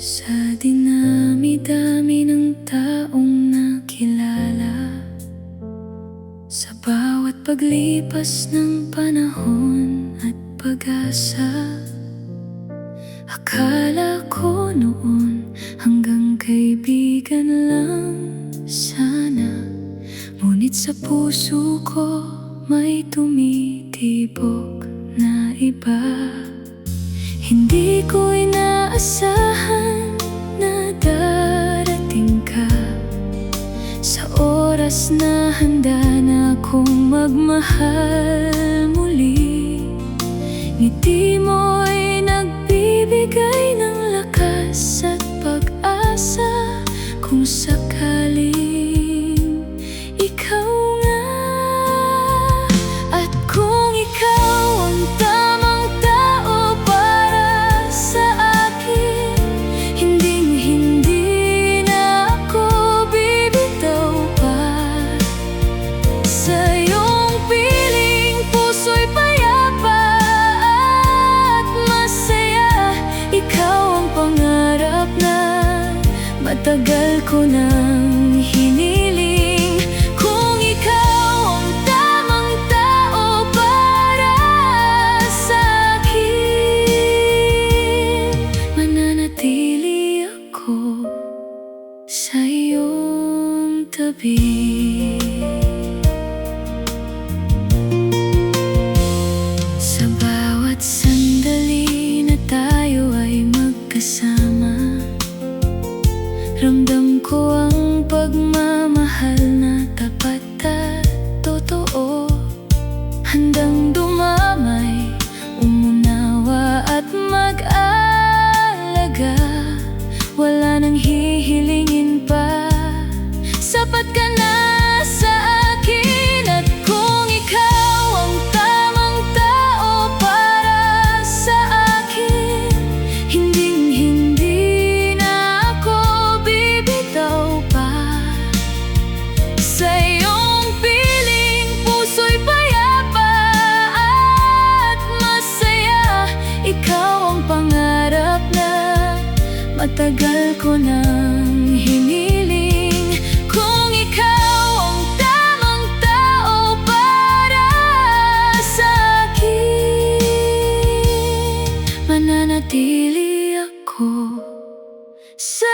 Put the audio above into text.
Sa dinami-dami ng taong nakilala, sa bawat paglipas ng panahon at pag-asa, akala ko noon hanggang kaibigan lang sana. Ngunit sa puso ko may tumitibok na iba. Hindi ko inaasahan na darating ka sa oras na handa na akong magmahal muli. Ngiti mo'y nagbibigay ng lakas at pag-asa kung sakaling ikaw nga. At kung ikaw ang tamang tao para sa akin, hinding-hindi na ako bibitaw pa. Sa iyong piling puso'y payapa at masaya. Ikaw ang pangarap na matagal ko nang hiniling. Kung ikaw ang tamang tao para sa akin, mananatili ako sa iyong tabi. Sa bawat sandali na tayo ay magkasama, ramdam ko ang pagmamahal na tapat at totoo. Handang dumamay, umunawa at mag-alaga. Wala nang hihilingin pa, sapat ka na sa akin. At kung ikaw ang tamang tao para sa akin, hinding-hindi na ako bibitaw pa. Sa iyong piling puso'y payapa at masaya. Ikaw ang pangarap na matagal ko nang hiniling. Kung ikaw ang tamang tao para sa akin, mananatili ako sa